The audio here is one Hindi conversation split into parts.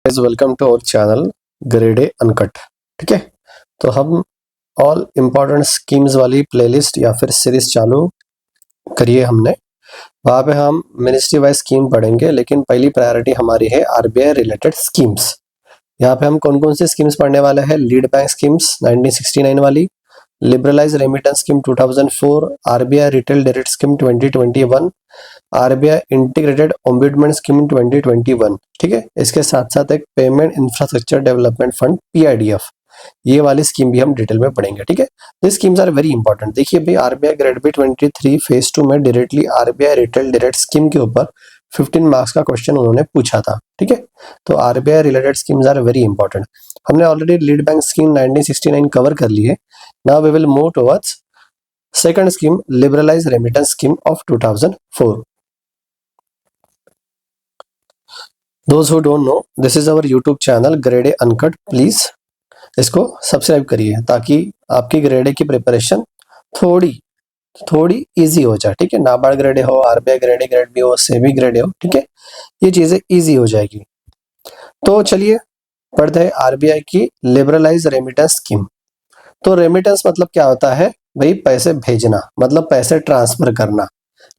Guys welcome to our channel grade A uncut. ठीक है, तो हम ऑल इम्पोर्टेंट स्कीम्स वाली प्लेलिस्ट या फिर सीरीज चालू करिए हमने। वहाँ पे हम मिनिस्ट्री वाइज स्कीम पढ़ेंगे, लेकिन पहली प्रायोरिटी हमारी है आरबीआई रिलेटेड स्कीम्स। यहाँ पे हम कौन कौन सी स्कीम्स पढ़ने वाले हैं? लीड बैंक स्कीम्स 1969 वाली, liberalise remittance scheme 2004, RBI retail direct scheme 2021, RBI integrated ombudsman scheme 2021। ठीक है, इसके साथ साथ एक पेमेंट इंफ्रास्ट्रक्चर डेवलपमेंट फंड पीआईडीएफ, ये वाली स्कीम भी हम डिटेल में पढ़ेंगे। ठीक है, this schemes are very important. देखिए भाई, आरबीआई ग्रेड बी 23 फेज 2 में directly RBI retail direct scheme के ऊपर 15 मार्क्स का क्वेश्चन उन्होंने पूछा था। ठीक है, तो RBI related schemes are very important. हमने already lead bank scheme 1969 cover कर ली है। Now we will move towards second scheme, liberalised remittance scheme of 2004। Those who don't know, this is our YouTube channel grade A uncut. Please इसको सब्सक्राइब करिए ताकि आपकी ग्रेड ए की प्रिपरेशन थोड़ी इजी हो जाए। ठीक है, नाबार्ड ग्रेड ए हो, आरबीआई ग्रेड बी हो, सेबी ग्रेड ए हो, ठीक है, ये चीजें इजी हो जाएगी। तो चलिए पढ़ते हैं आरबीआई की लिबरलाइज रेमिटेंस स्कीम। तो रेमिटेंस मतलब क्या होता है भाई? पैसे भेजना, मतलब पैसे ट्रांसफर करना।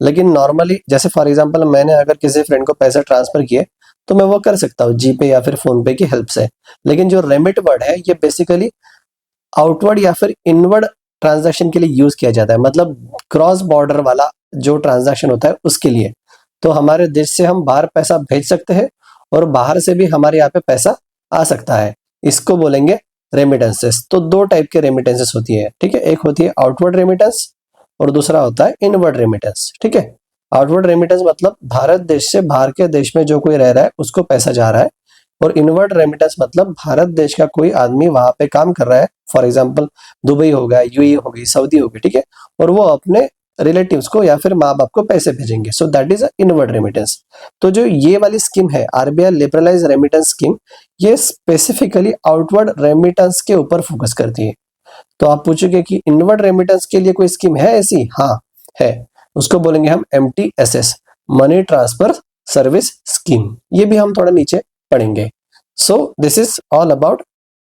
लेकिन नॉर्मली जैसे फॉर एग्जांपल मैंने अगर किसी फ्रेंड को पैसे ट्रांसफर किए तो मैं वो कर सकता हूँ जीपे या फिर फोन पे की हेल्प से। लेकिन जो रेमिट वर्ड है ये बेसिकली आउटवर्ड या फिर इनवर्ड ट्रांजैक्शन के लिए यूज किया जाता है, मतलब क्रॉस बॉर्डर वाला जो ट्रांजैक्शन होता है उसके लिए। तो हमारे देश से हम बाहर पैसा भेज सकते हैं और बाहर से भी हमारे यहाँ पे पैसा आ सकता है, इसको बोलेंगे रेमिटेंसेस। तो दो टाइप के रेमिटेंसेस होती है। ठीक है, एक होती है आउटवर्ड रेमिटेंस और दूसरा होता है इनवर्ड रेमिटेंस। ठीक है, आउटवर्ड रेमिटेंस मतलब भारत देश से बाहर के देश में जो कोई रह रहा है उसको पैसा जा रहा है, और इनवर्ड रेमिटेंस मतलब भारत देश का कोई आदमी वहां पे काम कर रहा है, फॉर एग्जांपल दुबई हो गया, यूएई हो गई, सऊदी हो गई, ठीक है, और वो अपने रिलेटिव्स को या फिर माँ बाप को पैसे भेजेंगे। So that is inward remittance. तो जो ये वाली स्कीम है आरबीआई लिबरलाइज रेमिटेंस स्कीम, ये स्पेसिफिकली आउटवर्ड रेमिटेंस के ऊपर फोकस करती है। तो आप पूछोगे कि इनवर्ड रेमिटेंस के लिए कोई स्कीम है ऐसी? हाँ है, उसको बोलेंगे हम एमटीएसएस, मनी ट्रांसफर सर्विस स्कीम। ये भी हम थोड़ा नीचे पढ़ेंगे। So this is all about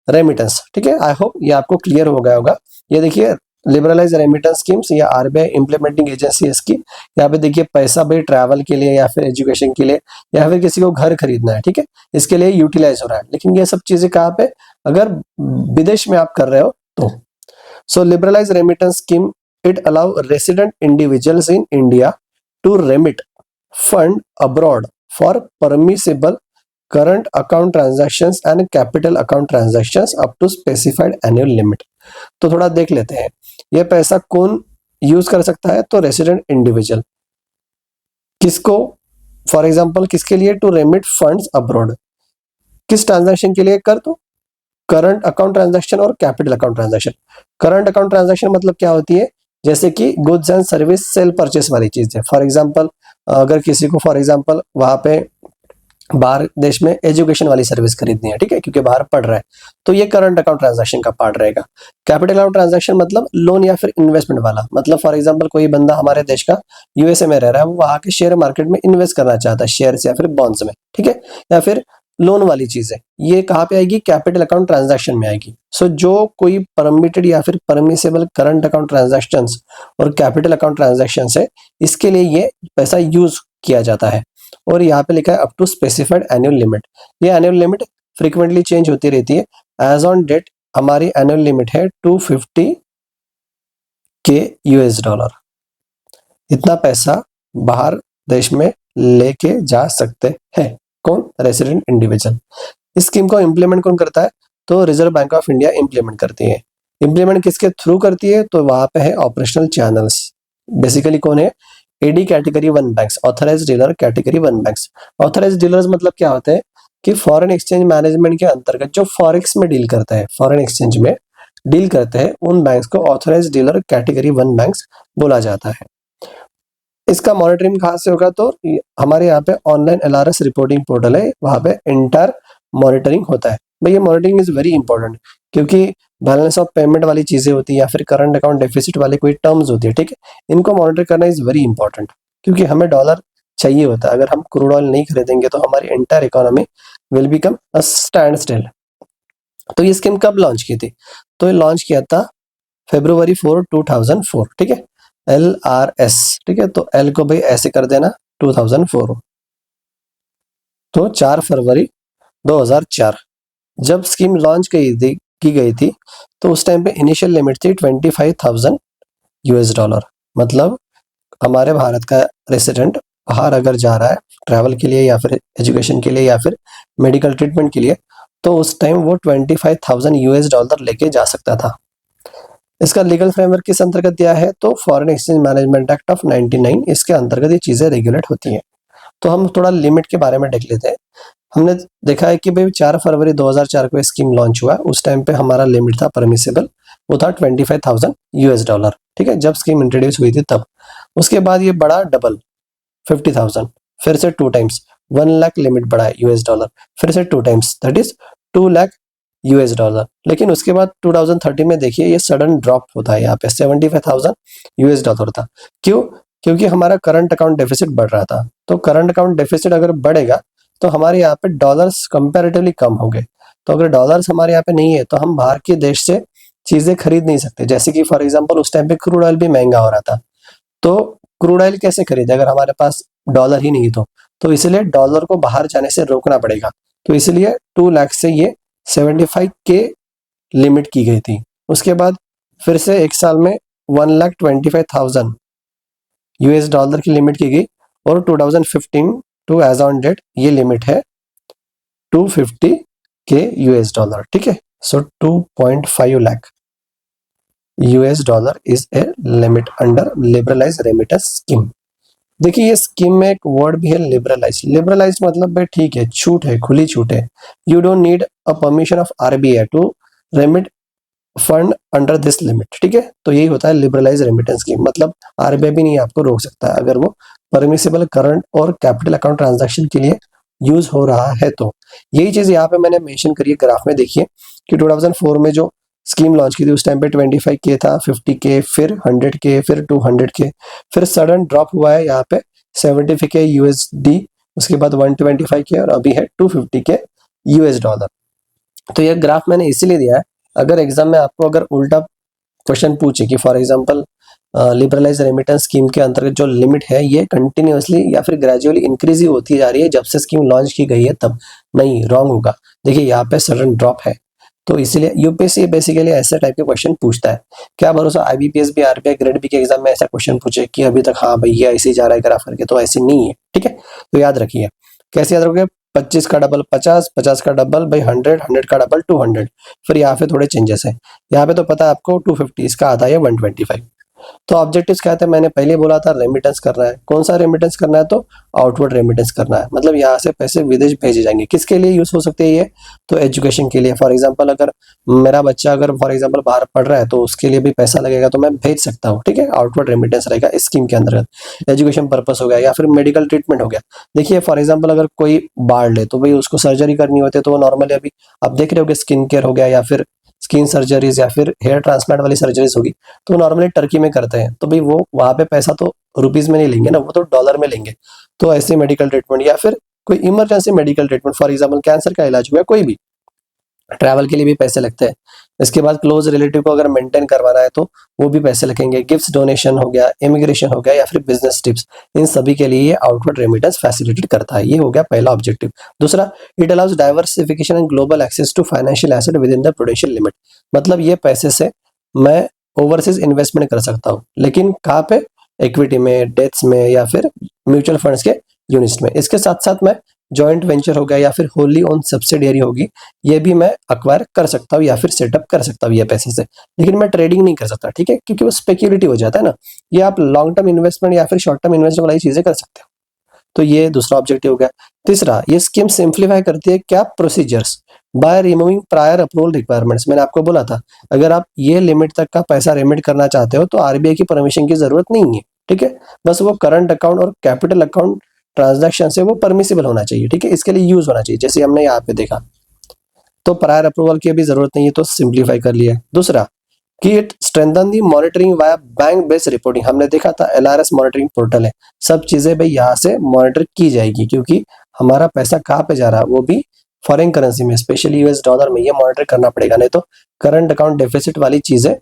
remittance. ठीक है, आई होप ये आपको क्लियर हो गया होगा। ये देखिए लिबरलाइज रेमिटेंस स्कीम्स या आरबीआई इंप्लीमेंटिंग एजेंसी इसकी, यहाँ पे देखिए पैसा भाई ट्रैवल के लिए या फिर एजुकेशन के लिए या फिर किसी को घर खरीदना है, ठीक है, इसके लिए यूटिलाइज हो रहा है। लेकिन ये सब चीजें कहाँ पे? अगर विदेश में आप कर रहे हो तो। So liberalized remittance scheme, it allow resident individuals in India to remit fund abroad for permissible current account transactions and capital account transactions up to specified annual limit। तो थोड़ा देख लेते हैं ये पैसा कौन यूज कर सकता है। तो रेसिडेंट इंडिविजुअल किसको? फॉर एग्जांपल किसके लिए? टू रेमिट फंड्स अब्रॉड, किस ट्रांजैक्शन के लिए? कर तो करंट अकाउंट ट्रांजैक्शन और capital account transaction. Current account transaction मतलब क्या होती है? जैसे कि goods and service sale purchase वाली चीज है। फॉर एग्जांपल अगर किसी को फॉर एग्जांपल वहां पे बाहर देश में एजुकेशन वाली सर्विस खरीदनी है, ठीक है, क्योंकि बाहर पढ़ रहा है, तो ये करंट अकाउंट ट्रांजैक्शन का पार्ट रहेगा। कैपिटल अकाउंट ट्रांजैक्शन मतलब लोन या फिर इन्वेस्टमेंट वाला, मतलब फॉर एग्जांपल कोई बंदा हमारे देश का यूएसए में रह रहा है, वो वहां के शेयर मार्केट में इन्वेस्ट करना चाहता है, शेयर्स या फिर बॉन्ड्स में, ठीक है, या फिर लोन वाली चीज है, ये कहाँ पे आएगी? कैपिटल अकाउंट ट्रांजैक्शन में आएगी। सो जो कोई परमिटेड या फिर परमिसेबल करंट अकाउंट ट्रांजैक्शंस और कैपिटल अकाउंट ट्रांजैक्शंस है, इसके लिए ये पैसा यूज किया जाता है। और यहाँ पे लिखा है up to specified annual limit. ये एनुअल लिमिट फ्रीक्वेंटली चेंज होती रहती है। एज ऑन डेट हमारी एनुअल लिमिट है 250 के यूएस डॉलर। इतना पैसा बाहर देश में लेके जा सकते हैं कौन? Resident individual. इस स्कीम को इंप्लीमेंट कौन करता है? तो reserve bank of India implement करती है। इंप्लीमेंट किसके थ्रू करती है? तो वहां पे है ऑपरेशनल चैनल्स। बेसिकली कौन है? AD category 1 banks, authorised dealer category 1 banks. Authorised dealers मतलब क्या होते हैं कि फॉरेन एक्सचेंज मैनेजमेंट के अंतर्गत जो फॉरेक्स में डील करता है, फॉरेन एक्सचेंज में डील करते हैं, उन बैंक्स को ऑथराइज्ड डीलर कैटेगरी 1 बैंक्स बोला जाता है। इसका मॉनिटरिंग कहाँ से होगा? तो हमारे यहाँ पे ऑनलाइन एलआरएस रिपोर्टिंग पोर्टल है, वहां पे इंटर मॉनिटरिंग होता है। भाई ये मॉनिटरिंग इज वेरी इंपॉर्टेंट, क्योंकि बैलेंस ऑफ पेमेंट वाली चीजें होती है या फिर करंट अकाउंट डेफिसिट वाली कोई टर्म्स होती है, ठीक है, इनको मॉनिटर करना इज वेरी इंपॉर्टेंट, क्योंकि हमें डॉलर चाहिए होता है। अगर हम क्रूड ऑयल नहीं खरीदेंगे तो हमारी entire economy will become a stand still. तो ये स्कीम कब लॉन्च की थी? तो ये लॉन्च किया था February 4, 2004, ठीक है, LRS, ठीक है, तो L को भाई ऐसे कर देना 2004, तो 4 फरवरी 2004 जब स्कीम लॉन्च की गई थी तो उस टाइम पे इनिशियल लिमिट थी $25,000। मतलब हमारे भारत का रेसिडेंट बाहर अगर जा रहा है ट्रैवल के लिए या फिर एजुकेशन के लिए या फिर मेडिकल ट्रीटमेंट के लिए, तो उस टाइम वो $25,000 लेके जा सकता था। इसका लीगल फ्रेमवर्क किस अंतर्गत दिया है? तो foreign exchange management act of 99, इसके अंतर्गत ये चीजें रेगुलेट होती हैं। तो हम थोड़ा लिमिट के बारे में देख लेते हैं। हमने देखा है कि भाई 4 फरवरी 2004 को स्कीम लॉन्च हुआ, उस टाइम पे हमारा लिमिट था परमिसेबल, वो था $25,000, ठीक है, जब स्कीम इंट्रोड्यूस हुई थी तब। उसके बाद ये बढ़ा डबल 50,000, फिर से 2 टाइम्स 1 लाख लिमिट बढ़ा $, फिर से 2 टाइम्स दैट इज 2 लाख $। लेकिन उसके बाद 2030 में देखिए ये सडन ड्रॉप होता है, यहाँ पे $75,000 था। क्यों? क्योंकि हमारा करंट अकाउंट डेफिसिट बढ़ रहा था। तो करंट अकाउंट डेफिसिट अगर बढ़ेगा तो हमारे यहाँ पे डॉलर्स कंपैरेटिवली कम होंगे। तो अगर डॉलर्स हमारे यहाँ पे नहीं है तो हम बाहर के देश से चीजें खरीद नहीं सकते। जैसे कि फॉर एग्जांपल उस टाइम पे क्रूड ऑयल भी महंगा हो रहा था, तो क्रूड ऑयल कैसे खरीदे अगर हमारे पास डॉलर ही नहीं तो इसलिए डॉलर को बाहर जाने से रोकना पड़ेगा। तो इसलिए 2 लाख से ये 75 के लिमिट की गई थी। उसके बाद फिर से एक साल में $1,25,000 की लिमिट की गई, और 2015 टू एज ऑन डेट ये लिमिट है 250 के $, ठीक है। सो 2.5 lakh $, is a limit under liberalise remittance scheme. देखिए ये स्कीम में एक वर्ड भी है लिबरलाइज। लिबरलाइज मतलब भाई ठीक है, छूट है, खुली छूट है। You don't need a permission of RBI to remit fund under this limit, ठीक है। तो यही होता है लिबरलाइज रेमिटेंस स्कीम, मतलब RBI भी नहीं आपको रोक सकता है अगर वो परमिसिबल करंट और कैपिटल अकाउंट ट्रांजैक्शन के लिए यूज हो रहा है। तो यही चीज यहाँ पे मैंने मेंशन करी है ग्राफ में। देखिए कि 2004 में जो स्कीम लॉन्च की थी उस टाइम पे 25 के था, 50 के, फिर 100 के, फिर 200 के, फिर सडन ड्रॉप हुआ है यहाँ पे 70 के USD, उसके बाद 125 के, और अभी है 250 के $। तो ये ग्राफ मैंने इसीलिए दिया है, अगर एग्जाम में आपको अगर उल्टा क्वेश्चन पूछे कि for example liberalise remittance scheme के अंतर्गत जो लिमिट है ये कंटिन्यूअसली या फिर ग्रेजुअली इंक्रीज ही होती जा रही है जब से स्कीम लॉन्च की गई है तब, नहीं, रॉन्ग होगा। देखिए यहाँ पे सडन ड्रॉप है, तो इसीलिए यूपीएससी बेसिकली ऐसे टाइप के क्वेश्चन पूछता है। क्या भरोसा IBPS भी RBI ग्रेड बी के एग्जाम में ऐसा क्वेश्चन पूछे कि अभी तक हाँ भैया ऐसे ही जा रहा है ग्राफ करके, तो ऐसे नहीं है, ठीक है। तो याद रखिए, कैसे याद रखोगे? 25 का डबल 50, 50 का डबल भाई 100, 100 का डबल 200। फिर यहाँ पे थोड़े चेंजेस है, यहाँ पे तो पता है आपको 250, इसका आधा है 125। तो ऑब्जेक्टिव्स क्या थे? मैंने पहले बोला था रेमिटेंस करना है। कौन सा रेमिटेंस करना है? तो आउटवर्ड रेमिटेंस करना है, मतलब यहाँ से पैसे विदेश भेजे जाएंगे। किसके लिए यूज हो सकते हैं ये? तो एजुकेशन के लिए। फॉर एग्जांपल अगर मेरा बच्चा अगर फॉर एग्जांपल बाहर पढ़ रहा है तो उसके लिए भी पैसा लगेगा, तो मैं भेज सकता हूँ, ठीक है। आउटवर्ड रेमिटेंस रहेगा इस स्कीम के अंतर्गत। एजुकेशन पर्पस हो गया या फिर मेडिकल ट्रीटमेंट हो गया। देखिए फॉर एग्जाम्पल अगर कोई बाढ़ ले तो भाई उसको सर्जरी करनी होती है, तो वो नॉर्मली अभी आप देख रहे हो स्किन केयर हो गया या फिर स्किन सर्जरीज या फिर हेयर ट्रांसप्लांट वाली सर्जरीज होगी, तो नॉर्मली टर्की में करते हैं। तो भाई वो वहां पे पैसा तो रुपीज में नहीं लेंगे ना, वो तो डॉलर में लेंगे। तो ऐसे मेडिकल ट्रीटमेंट या फिर कोई emergency medical treatment, for example cancer का इलाज हुआ, कोई भी ट्रैवल के लिए भी पैसे लगते हैं। इसके बाद क्लोज रिलेटिव को अगर मेंटेन करवाना है तो वो भी पैसे लगेंगे। गिफ्ट्स डोनेशन हो गया, इमिग्रेशन हो गया या फिर बिजनेस ट्रिप्स, इन सभी के लिए ये आउटवर्ड रेमिटेंस फैसिलिटेट करता है। ये हो गया पहला ऑब्जेक्टिव। दूसरा, it allows diversification and global access to financial asset within the prudential limit. मतलब ये पैसे से मैं ओवरसीज इन्वेस्टमेंट कर सकता हूँ, लेकिन कहाँ पे? इक्विटी में, डेट्स में या फिर म्यूचुअल फंड्स के यूनिट्स में। इसके साथ साथ मैं जॉइंट वेंचर हो गया या फिर होली ओन सब्सिडियरी होगी, ये भी मैं अक्वायर कर सकता हूँ या फिर सेटअप कर सकता हूँ ये पैसे से। लेकिन मैं ट्रेडिंग नहीं कर सकता, ठीक है, क्योंकि वो स्पेक्युलेटिव हो जाता है ना। ये आप लॉन्ग टर्म इन्वेस्टमेंट या फिर शॉर्ट टर्म इन्वेस्टमेंट वाली चीजें कर सकते हो। तो ये दूसरा ऑब्जेक्टिव हो गया। तीसरा, ये स्कीम सिंप्लीफाई करती है क्या? Procedures by removing prior approval requirements. मैंने आपको बोला था अगर आप ये लिमिट तक का पैसा रेमिट करना चाहते हो तो RBI की परमिशन की जरूरत नहीं है, ठीक है। बस वो करंट अकाउंट और कैपिटल अकाउंट ट्रांजैक्शन से वो परमिसिबल होना चाहिए, ठीक है, इसके लिए यूज होना चाहिए, जैसे हमने यहाँ पे देखा। तो प्रायर अप्रूवल की भी जरूरत नहीं है, तो सिंप्लीफाई कर लिया। दूसरा, कि it strengthen the monitoring via bank based reporting. हमने देखा था LRS मॉनिटरिंग पोर्टल है, सब चीजें भाई यहाँ से मॉनिटर की जाएगी, क्योंकि हमारा पैसा कहाँ पे जा रहा है, वो भी फॉरेन करेंसी में, स्पेशली US डॉलर में, ये मॉनिटर करना पड़ेगा, नहीं तो करंट अकाउंट डेफिसिट वाली चीजें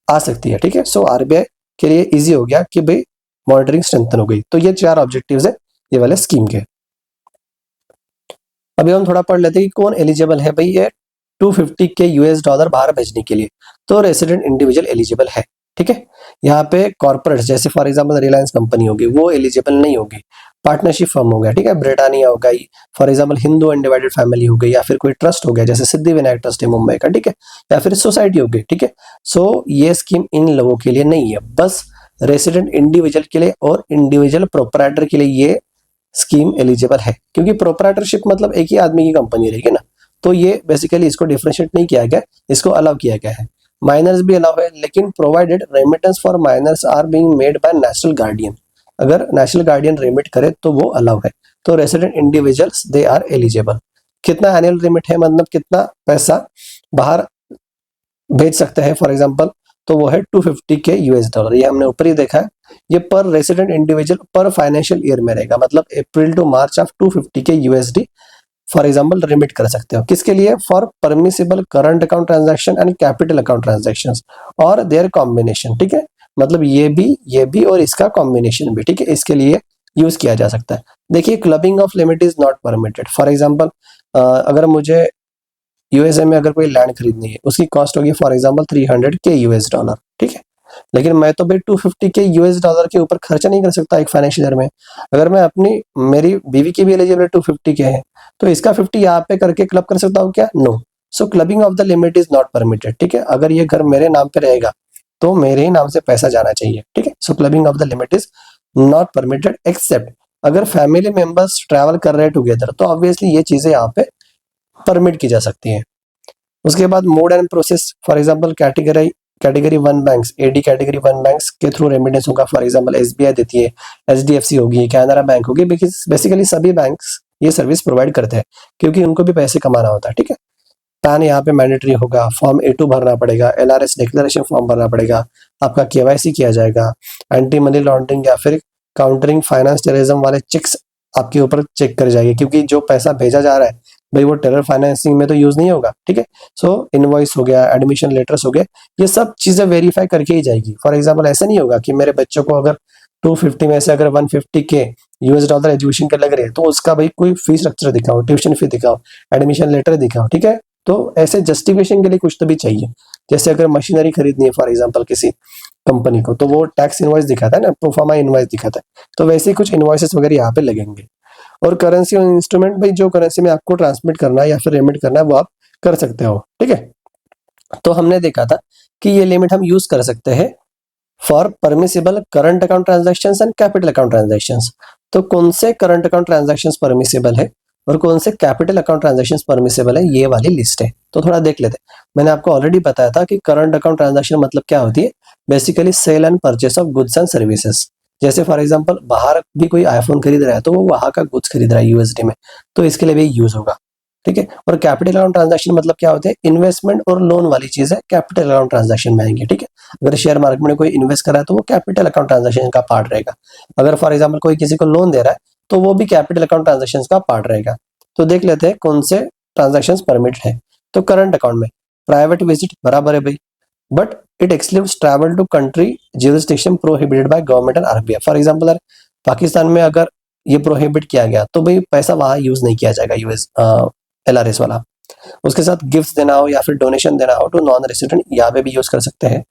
आ सकती है। ठीक है, सो RBI के लिए इजी हो गया कि भाई मॉनिटरिंग स्ट्रेंथन हो गई। तो ये 4 ऑब्जेक्टिव्स है ये वाले स्कीम के। अभी हम थोड़ा पढ़ लेते हैं कि कौन एलिजिबल है भाई ये 250 के US डॉलर बाहर भेजने के लिए। तो रेसिडेंट इंडिविजुअल एलिजिबल है। ठीक है, यहाँ पे कॉर्पोरेट जैसे फॉर एग्जांपल रिलायंस कंपनी होगी वो एलिजिबल नहीं होगी। पार्टनरशिप फर्म हो गया, ठीक है, ब्रिटानिया हो गई, for example Hindu undivided family हो गई, या फिर कोई ट्रस्ट हो गया जैसे सिद्धि विनायक ट्रस्ट है मुंबई का, ठीक है, या फिर सोसाइटी हो गई। ठीक है, सो ये स्कीम इन लोगों के लिए नहीं है, बस रेसिडेंट इंडिविजुअल के लिए और इंडिविजुअल प्रोपराइटर के लिए ये स्कीम एलिजिबल है, क्योंकि प्रोपराइटरशिप मतलब एक ही आदमी की कंपनी रहेगी ना। तो ये बेसिकली इसको डिफरेंशिएट नहीं किया गया, इसको अलाउ किया गया है। माइनर्स भी अलाउ है, लेकिन provided remittance for minors are being made by national guardian. अगर नेशनल गार्डियन रेमिट करे तो वो अलाउ है। तो resident individuals they are eligible. कितना एनुअल रेमिट है, मतलब कितना पैसा बाहर भेज सकते हैं फॉर एग्जांपल, तो वो है 250 के US डॉलर। ये हमने ऊपर ही देखा है, ये पर रेसिडेंट इंडिविजुअल पर फाइनेंशियल ईयर में रहेगा, मतलब अप्रैल टू मार्च आप 250 के USD फॉर एग्जांपल रिमिट कर सकते हो। किसके लिए? For permissible current account transaction and capital account transactions और देयर कॉम्बिनेशन। ठीक है, मतलब ये भी और इसका कॉम्बिनेशन भी, ठीक है, इसके लिए यूज किया जा सकता है। देखिए, clubbing of limit is not permitted. For example अगर मुझे USA में अगर कोई लैंड खरीदनी है, उसकी कॉस्ट होगी फॉर एग्जांपल 300 के US डॉलर, ठीक है, लेकिन मैं तो भाई 250 के US डॉलर के ऊपर खर्चा नहीं कर सकता एक फाइनेंशियल ईयर में। अगर मैं अपनी मेरी बीवी की भी एलिजिबल 250 के है, तो इसका 50 यहाँ पे करके क्लब कर सकता हूँ क्या? No. So clubbing of the limit is not permitted. ठीक है, अगर ये घर मेरे नाम पे रहेगा तो मेरे ही नाम से पैसा जाना चाहिए। ठीक है, so clubbing of the limit is not permitted except अगर फैमिली मेंबर्स ट्रैवल कर रहे हैं टुगेदर, तो ऑब्वियसली ये चीजें यहाँ पे परमिट की जा सकती हैं। उसके बाद mode and process, for example category 1 banks, AD category 1 banks के थ्रू रेमिटेंस होगा। फॉर एग्जांपल SBI देती है, HDFC होगी, कैनरा बैंक होगी, बेसिकली सभी बैंक्स ये सर्विस प्रोवाइड करते हैं, क्योंकि उनको भी पैसे कमाना होता है। ठीक है, पैन यहाँ पे मैंडेटरी होगा, फॉर्म A2 भरना पड़ेगा, LRS डिक्लेरेशन फॉर्म भरना पड़ेगा, आपका KYC किया जाएगा, एंटी मनी लॉन्ड्रिंग या फिर काउंटरिंग फाइनेंस टेररिज्म वाले चेक्स आपके ऊपर चेक कर जाएंगे, क्योंकि जो पैसा भेजा जा रहा है भाई वो टेरर फाइनेंसिंग में तो यूज नहीं होगा। ठीक है, सो इनवॉइस हो गया, एडमिशन लेटर्स हो गए, ये सब चीजें वेरीफाई करके ही जाएगी। फॉर एग्जांपल ऐसा नहीं होगा कि मेरे बच्चों को अगर 250 में से अगर 150 के US डॉलर एजुकेशन के लग रहे हैं, तो उसका भाई कोई फीस स्ट्रक्चर दिखाओ, ट्यूशन फी दिखाओ, एडमिशन लेटर दिखाओ। ठीक है, तो ऐसे जस्टिफिकेशन के लिए कुछ तो भी चाहिए। जैसे अगर मशीनरी खरीदनी है फॉर एग्जांपल किसी कंपनी को, तो वो टैक्स इनवॉइस दिखाता है ना, प्रोफार्मा इनवॉइस दिखाता है, तो वैसे ही कुछ इनवॉइसेस वगैरह यहाँ पे लगेंगे। और करेंसी और इंस्ट्रूमेंट, भाई जो करेंसी में आपको ट्रांसमिट करना है या फिर रेमिट करना है वो आप कर सकते हो। ठीक है, तो हमने देखा था कि ये लिमिट हम यूज कर सकते हैं for permissible current account transactions and capital account transactions. तो कौन से करंट अकाउंट ट्रांजैक्शंस परमिसिबल है और कौन से कैपिटल अकाउंट ट्रांजैक्शंस परमिसिबल है, ये वाली लिस्ट है। तो थोड़ा देख लेते हैं। मैंने आपको ऑलरेडी बताया था कि करंट अकाउंट ट्रांजैक्शन मतलब क्या होती है, basically sale and purchase of goods and services. जैसे फॉर एग्जांपल बाहर भी कोई आईफोन खरीद रहा है, तो वो वहां का गुड्स खरीद रहा है USD में, तो इसके लिए भी यूज होगा। ठीक है, और कैपिटल अकाउंट ट्रांजैक्शन मतलब क्या होते हैं, इन्वेस्टमेंट और लोन वाली चीज है, कैपिटल अकाउंट ट्रांजैक्शन में आएंगे। ठीक है, अगर शेयर मार्केट में कोई इन्वेस्ट कर रहा है तो वो कैपिटल अकाउंट ट्रांजैक्शन का पार्ट रहेगा। अगर फॉर एग्जाम्पल कोई किसी को लोन दे रहा है तो वो भी कैपिटल अकाउंट ट्रांजैक्शन का पार्ट रहेगा। तो देख लेते हैं कौन से ट्रांजैक्शन परमिट है। तो करंट अकाउंट में प्राइवेट विजिट बराबर है भाई, but it excludes travel to country jurisdiction prohibited by government and RBI। For example Pakistan में अगर ये प्रोहिबिट किया गया तो भाई पैसा वहां यूज नहीं किया जाएगा, LRS वाला। उसके साथ गिफ्ट देना हो या फिर डोनेशन देना हो टू नॉन रेसिडेंट, यहाँ पे भी यूज कर सकते हैं।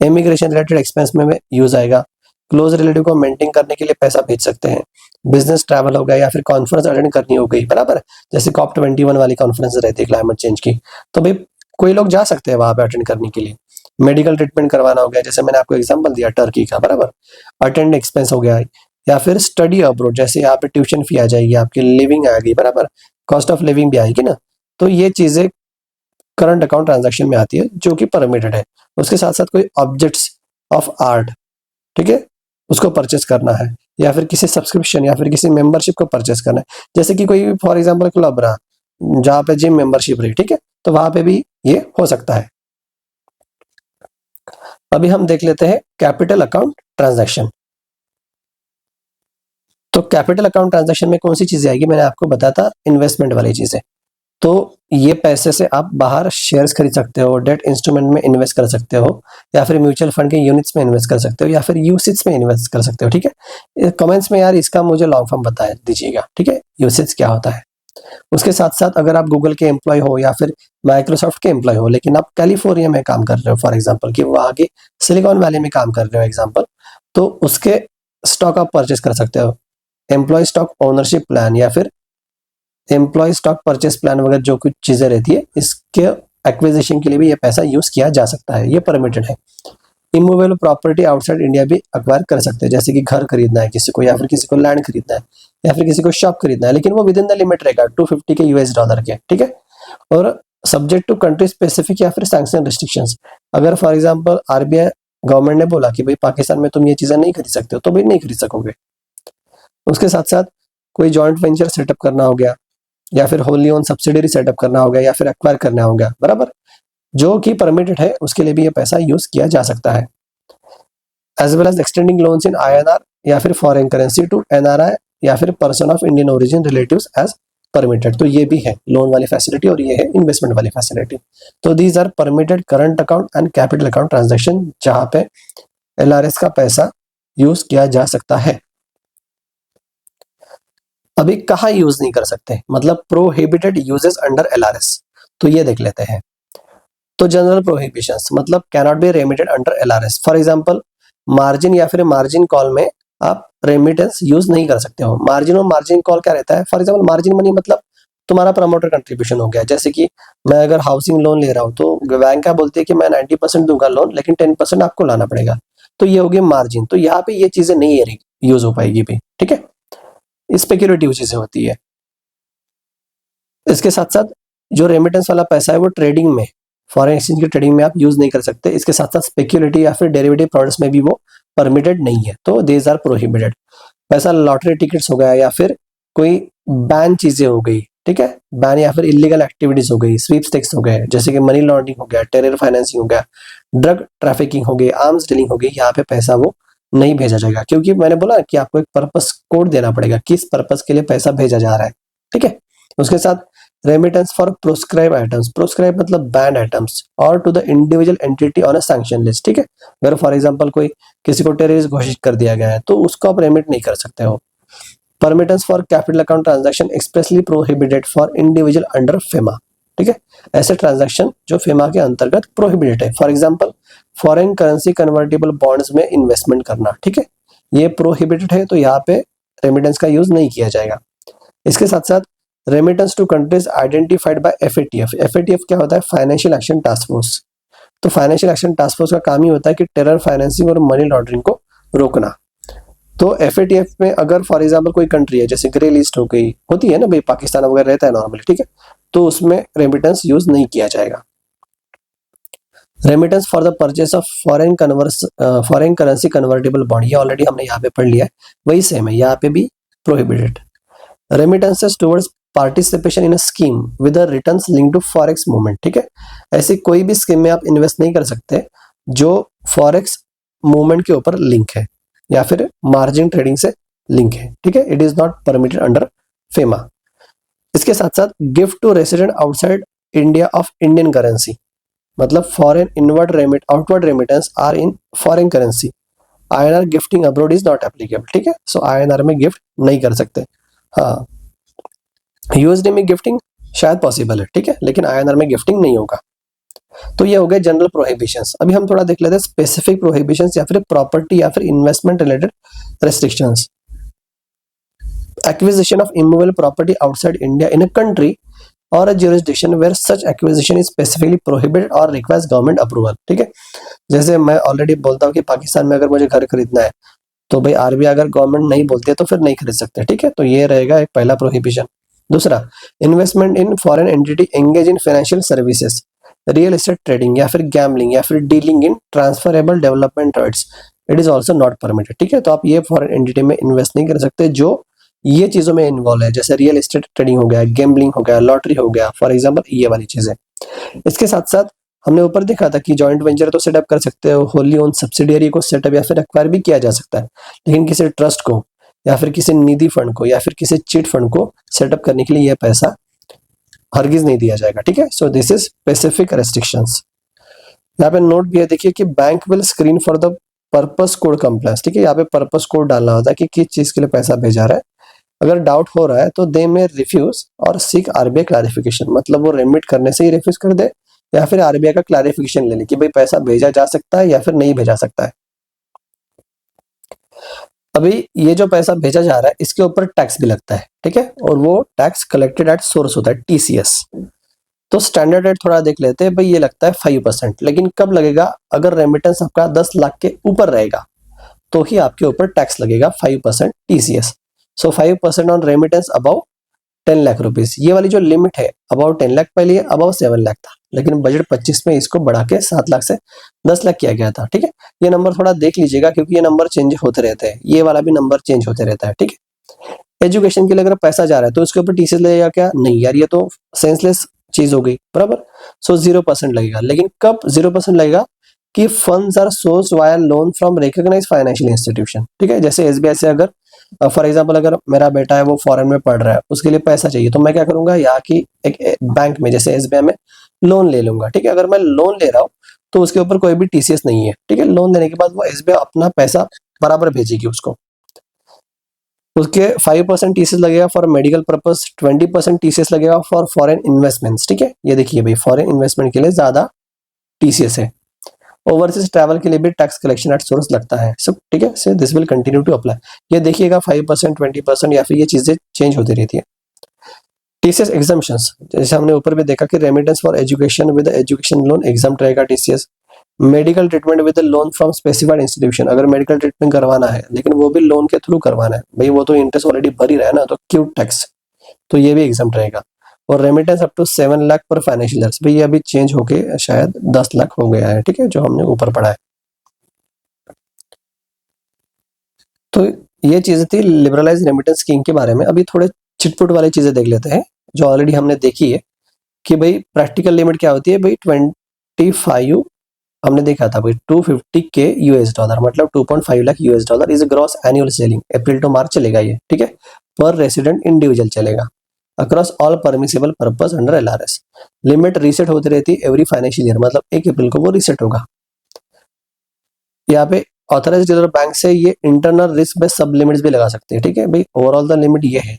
इमिग्रेशन रिलेटेड एक्सपेंस में यूज आएगा। क्लोज रिलेटिव को मेंटेन करने के लिए पैसा भेज सकते हैं। बिजनेस ट्रैवल हो गया या फिर कॉन्फ्रेंस अटेंड करनी हो गई, बराबर, जैसे COP21 वाली कॉन्फ्रेंस रहती है क्लाइमेट चेंज की, तो भाई कोई लोग जा सकते हैं वहां पे अटेंड करने के लिए। मेडिकल ट्रीटमेंट करवाना हो गया, जैसे मैंने आपको एग्जांपल दिया टर्की का, बराबर, अटेंड एक्सपेंस हो गया। या फिर स्टडी अब्रोड, जैसे यहाँ पे ट्यूशन फी आ जाएगी, आपकी लिविंग आएगी, बराबर, कॉस्ट ऑफ लिविंग भी आएगी ना। तो ये चीजें करंट अकाउंट ट्रांजैक्शन में आती है जो कि परमिटेड है। उसके साथ साथ कोई ऑब्जेक्ट्स ऑफ आर्ट, ठीक है, उसको परचेस करना है, या फिर किसी सब्सक्रिप्शन या फिर किसी मेंबरशिप को परचेस करना है, जैसे कि कोई फॉर एग्जांपल क्लब रहा जहाँ पे जिम मेंबरशिप रही, ठीक है, तो वहां पे भी ये हो सकता है। अभी हम देख लेते हैं कैपिटल अकाउंट ट्रांजैक्शन। तो कैपिटल अकाउंट ट्रांजैक्शन में कौन सी चीजें आएगी, मैंने आपको बताया था इन्वेस्टमेंट वाली चीजें। तो ये पैसे से आप बाहर शेयर्स खरीद सकते हो, डेट इंस्ट्रूमेंट में इन्वेस्ट कर सकते हो, या फिर म्यूचुअल फंड के यूनिट्स में इन्वेस्ट कर सकते हो, या फिर यूसिट्स में इन्वेस्ट कर सकते हो। ठीक है, कमेंट्स में यार इसका मुझे लॉन्ग फॉर्म बता दीजिएगा। ठीक है, यूसिट्स क्या होता है। उसके साथ साथ अगर आप गूगल के एम्प्लॉय हो या फिर माइक्रोसॉफ्ट के एम्प्लॉय हो, लेकिन आप कैलिफोर्निया में काम कर रहे हो फॉर एग्जाम्पल, कि वहाँ के सिलिकॉन वैली में काम कर रहे हो एग्जाम्पल, तो उसके स्टॉक आप परचेस कर सकते हो। एम्प्लॉय स्टॉक ओनरशिप प्लान या फिर एम्प्लॉय स्टॉक परचेस प्लान वगैरह जो कुछ चीजें रहती है, इसके एक्विजिशन के लिए भी ये पैसा यूज किया जा सकता है, ये परमिटेड है। इमूवेबल प्रॉपर्टी आउटसाइड इंडिया भी अक्वायर कर सकते हैं, जैसे कि घर खरीदना है किसी को, या फिर किसी को लैंड खरीदना है, या फिर किसी को शॉप खरीदना है, लेकिन वो विद इन द लिमिट रहेगा 250 के यूएस डॉलर के। ठीक है, और सब्जेक्ट टू कंट्री स्पेसिफिक या फिर सैंक्शन रिस्ट्रिक्शंस। अगर फॉर एग्जांपल आरबीआई गवर्नमेंट ने बोला कि भाई पाकिस्तान में तुम ये चीजें नहीं खरीद सकते हो, तो भाई नहीं खरीद सकोगे। उसके साथ साथ कोई जॉइंट वेंचर सेटअप करना हो गया, या फिर होली ओन सब्सिडरी सेटअप करना हो गया, या फिर एक्वायर करना हो गया, बराबर, जो कि परमिटेड है, उसके लिए भी ये पैसा यूज किया जा सकता है। As well as extending loans in INR या फिर फॉरेन करेंसी टू एनआरआई या फिर person of Indian origin relatives as permitted. तो ये भी है लोन वाली फैसिलिटी और ये है इन्वेस्टमेंट वाली फैसिलिटी। तो these are permitted current account and capital account transaction, जहां पे एलआरएस का पैसा यूज किया जा सकता है। अभी कहाँ यूज नहीं कर सकते, मतलब प्रोहिबिटेड यूजेस अंडर एलआरएस, तो ये देख लेते हैं। तो जनरल प्रोहिबिशंस मतलब cannot be remitted under LRS. For example margin या फिर मार्जिन कॉल में आप रेमिटेंस यूज नहीं कर सकते हो। मार्जिन और मार्जिन कॉल क्या रहता है, फॉर एग्जांपल मार्जिन मनी मतलब तुम्हारा प्रमोटर कंट्रीब्यूशन हो गया। जैसे कि मैं अगर हाउसिंग लोन ले रहा हूँ तो बैंक क्या बोलती है कि मैं 90% दूंगा लोन, लेकिन 10% आपको लाना पड़ेगा, तो ये होगी मार्जिन। तो यहाँ पे ये चीजें नहीं यूज हो पाएगी भी। ठीक है, स्पेक्युलेटिव चीजें होती है। इसके साथ साथ जो रेमिटेंस वाला पैसा है वो ट्रेडिंग में, फॉरेन एक्सचेंज की ट्रेडिंग में आप यूज नहीं कर सकते। इसके साथ साथ स्पेक्युलेटिव या फिर डेरिवेटिव प्रोडक्ट्स में भी वो परमिटेड नहीं है, तो देज आर प्रोहिबिटेड। पैसा लॉटरी टिकट्स हो गया या फिर कोई बैन चीजें हो गई, ठीक है, बैन या फिर इलीगल एक्टिविटीज हो गई, स्वीपस्टेक्स हो गए, जैसे कि मनी लॉन्ड्रिंग हो गया, टेरर फाइनेंसिंग हो गया, ड्रग ट्रैफिकिंग हो गई, आर्म्स डीलिंग हो गई, यहाँ पे पैसा वो नहीं भेजा जाएगा, क्योंकि मैंने बोला कि आपको एक पर्पस कोड देना पड़ेगा, किस पर्पस के लिए पैसा भेजा जा रहा है। ठीक है, उसके साथ remittance for proscribe items, proscribe मतलब बैंड आइटम्स, और to the individual entity on a sanction list. ठीक है, अगर फॉर एग्जांपल कोई किसी को टेररिस्ट घोषित कर दिया गया है तो उसको आप रेमिट नहीं कर सकते हो। Remittance for capital account transaction expressly prohibited for individual under FEMA. ठीक है, ऐसे ट्रांजैक्शन जो फेमा के अंतर्गत प्रोहिबिटेड है, for example foreign currency convertible bonds में इन्वेस्टमेंट करना। ठीक है, ये प्रोहिबिटेड है, तो यहाँ पे रेमिटेंस का यूज नहीं किया जाएगा। इसके साथ साथ remittance to countries identified by FATF. FATF क्या होता है, फाइनेंशियल एक्शन टास्क फोर्स। तो फाइनेंशियल एक्शन टास्क फोर्स का काम ही होता है कि टेरर फाइनेंसिंग और मनी लॉन्ड्रिंग को रोकना। तो एफएटीएफ में अगर फॉर एग्जांपल कोई कंट्री है, जैसे ग्रे लिस्ट हो गई, होती है ना भाई, पाकिस्तान वगैरह रहता है नॉर्मली, ठीक है, तो उसमें रेमिटेंस यूज नहीं किया जाएगा। Remittance for the purchase of foreign currency convertible bond, ये ऑलरेडी हमने यहाँ पे पढ़ लिया है, वही सेम है, यहाँ पे भी prohibited. Remittances towards participation in a scheme with a returns link to forex movement. ठीक है, ऐसी कोई भी स्कीम में आप इन्वेस्ट नहीं कर सकते जो फॉरेक्स मूवमेंट के ऊपर लिंक है या फिर मार्जिन ट्रेडिंग से लिंक है। ठीक है, it is not permitted under FEMA. इसके साथ साथ gift to resident outside India of Indian currency, मतलब foreign inward outward remittance are in foreign currency, INR gifting abroad is not applicable. ठीक है, सो आईएनआर में गिफ्ट नहीं कर सकते। हाँ, यूएसडी में गिफ्टिंग शायद पॉसिबल है, ठीक है, लेकिन आईएनआर में गिफ्टिंग नहीं होगा। तो ये हो गए जनरल प्रोहिबिशंस। अभी हम थोड़ा देख लेते हैं स्पेसिफिक प्रोहिबिशंस या फिर प्रॉपर्टी या फिर investment related restrictions. Acquisition of immovable property outside India in a country or a jurisdiction where such acquisition is specifically prohibited or requires government approval. ठीक है, जैसे मैं ऑलरेडी बोलता हूँ कि पाकिस्तान में अगर मुझे घर खरीदना है तो भाई आरबीआई अगर गवर्नमेंट नहीं बोलती है तो फिर नहीं खरीद सकते। ठीक है, तो ये रहेगा एक पहला प्रोहिबिशन। दूसरा, investment in foreign entity engage in financial services, real estate trading या फिर गैम्बलिंग या फिर dealing in transferable development rights, it is also not permitted. ठीक है, तो आप ये फॉरेन एंटिटी में इन्वेस्ट नहीं कर सकते जो ये चीजों में इन्वॉल्व है, जैसे रियल एस्टेट ट्रेडिंग हो गया, गैम्बलिंग हो गया, लॉटरी हो गया, फॉर एग्जाम्पल ये वाली चीजें। इसके साथ साथ हमने ऊपर देखा था कि जॉइंट वेंचर तो सेटअप कर सकते हो, होली ओन सब्सिडियरी को सेटअप या फिर एक्वायर भी किया जा सकता है, लेकिन किसी ट्रस्ट को या फिर किसी निधि फंड को या फिर किसी चिट फंड को सेटअप करने के लिए यह पैसा हरगिज नहीं दिया जाएगा, ठीक है। So this is specific restrictions. यहाँ पे नोट भी है, देखिए कि bank will screen for the purpose code compliance, ठीक है। यहाँ पे पर्पस कोड डालना होता है कि किस चीज के लिए पैसा भेजा रहा है। अगर डाउट हो रहा है तो दे में रिफ्यूज और सीक आरबीआई क्लैरिफिकेशन, मतलब वो रेमिट करने से ही रिफ्यूज कर दे या फिर आरबीआई का क्लैरिफिकेशन ले ले कि भाई पैसा भेजा जा सकता है या फिर नहीं भेजा सकता है। अभी ये जो पैसा भेजा जा रहा है इसके ऊपर टैक्स भी लगता है, ठीक है, और वो टैक्स कलेक्टेड एट सोर्स होता है, टीसीएस। तो स्टैंडर्ड रेट थोड़ा देख लेते हैं भाई, ये लगता है 5%, लेकिन कब लगेगा? अगर रेमिटेंस आपका 10 लाख के ऊपर रहेगा तो ही आपके ऊपर टैक्स लगेगा 5% TCS. So 5% on remittance above 10 lakh rupees, ये वाली जो लिमिट है अबाउट 10 लाख, पहले अबाउ 7 लाख था, लेकिन बजट 25 में इसको बढ़ा के 7 लाख से 10 लाख किया गया था, ठीक है। ये नंबर थोड़ा देख लीजिएगा क्योंकि ये नंबर चेंज होते रहते हैं, ये वाला भी नंबर चेंज होते रहता है, ठीक है। एजुकेशन के लिए अगर पैसा जा रहा है तो उसके ऊपर टीसीएस लगेगा क्या? नहीं यार, ये तो सेंसलेस चीज हो गई, बराबर। सो 0% लगेगा, लेकिन कब 0% लगेगा? कि funds are sourced via loan from recognised financial institution, ठीक है। जैसे एसबीआई से अगर फॉर एग्जांपल अगर मेरा बेटा है वो फॉरेन में पढ़ रहा है, उसके लिए पैसा चाहिए, तो मैं क्या करूंगा, यहाँ की एक बैंक में जैसे एसबीआई में लोन ले लूंगा, ठीक है। अगर मैं लोन ले रहा हूँ तो उसके ऊपर कोई भी टीसीएस नहीं है, ठीक है। लोन लेने के बाद वो एसबीआई अपना पैसा बराबर भेजेगी उसको। उसके 5% टीसीएस लगेगा फॉर मेडिकल पर्पस, 20% टीसीएस लगेगा फॉर फॉरेन इन्वेस्टमेंट्स, ठीक है। ये देखिए भाई, फॉरेन इन्वेस्टमेंट के लिए ज्यादा टीसीएस है। ओवरसीज ट्रैवल के लिए भी टैक्स कलेक्शन एट सोर्स लगता है सब, ठीक है। So this will continue to apply. ये देखिएगा 5%, 20% या फिर ये चीजें चेंज होती रहती है। टीसीएस एग्जाम्पशंस, जैसे हमने ऊपर भी देखा कि remittance for education with education loan exempt रहेगा TCS. Medical treatment with loan from specified institution, अगर मेडिकल ट्रीटमेंट करवाना है लेकिन वो भी लोन के थ्रू करवाना है, भाई वो तो इंटरेस्ट ऑलरेडी भर ही रहा है ना, तो क्यू टैक्स, तो ये भी एग्जाम रहेगा। और रेमिटेंस अप टू 7 लाख पर फाइनेंशियल ईयर्स, भाई ये अभी चेंज होके शायद 10 लाख हो गया है, ठीक है, जो हमने ऊपर पढ़ा है। तो ये चीजें थी लिबरलाइज रेमिटेंस स्कीम के बारे में। अभी थोड़े चिटपुट वाली चीजें देख लेते हैं जो ऑलरेडी हमने देखी है कि भाई प्रैक्टिकल लिमिट क्या होती है। भाई 25 हमने देखा था भाई 250 के यूएस डॉलर, मतलब 2.5 lakh US dollar is gross annual ceiling, April to March चलेगा ये, ठीक है। पर रेसिडेंट इंडिविजुअल चलेगा across all permissible purpose under LRS. Limit reset होती रहती है एवरी फाइनेंशियल ईयर, मतलब 1 अप्रैल को वो रीसेट होगा। यहाँ पे ऑथराइज्ड रिजर्व बैंक से ये इंटरनल रिस्क बेस्ड सब लिमिट्स भी लगा सकते हैं, ठीक है भाई। ओवरऑल द लिमिट ये है,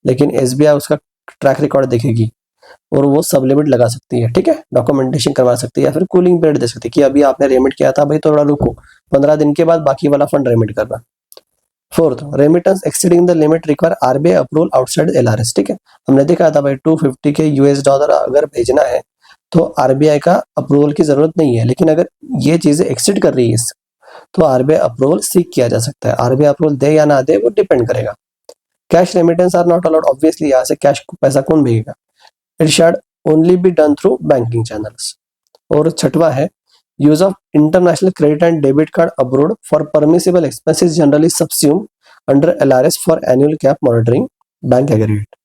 लेकिन एसबीआई उसका ट्रैक रिकॉर्ड देखेगी और वो सब लिमिट लगा सकती है, ठीक है। डॉक्यूमेंटेशन करवा सकती है या फिर कूलिंग पीरियड दे सकती है कि अभी आपने रेमिट किया था भाई, थोड़ा रुको, 15 दिन के बाद बाकी वाला फंड रेमिट करना। Fourth, remittance exceeding the limit require RBI approval outside LRS, ठीक है। हमने देखा था भाई 250 के यूएस डॉलर अगर भेजना है तो आरबीआई का अप्रूवल की जरूरत नहीं है, लेकिन अगर ये चीजें एक्सीड कर रही है तो आरबीआई अप्रूवल सीख किया जा सकता है। आरबीआई अप्रूवल दे या ना दे वो डिपेंड करेगा। Cash remittance are not allowed, obviously यहाँ से कैश पैसा कौन भेजेगा? It shall only be done through banking channels. और छठवा है, use of international credit and debit card abroad for permissible expenses generally subsume under LRS for annual cap monitoring bank aggregate.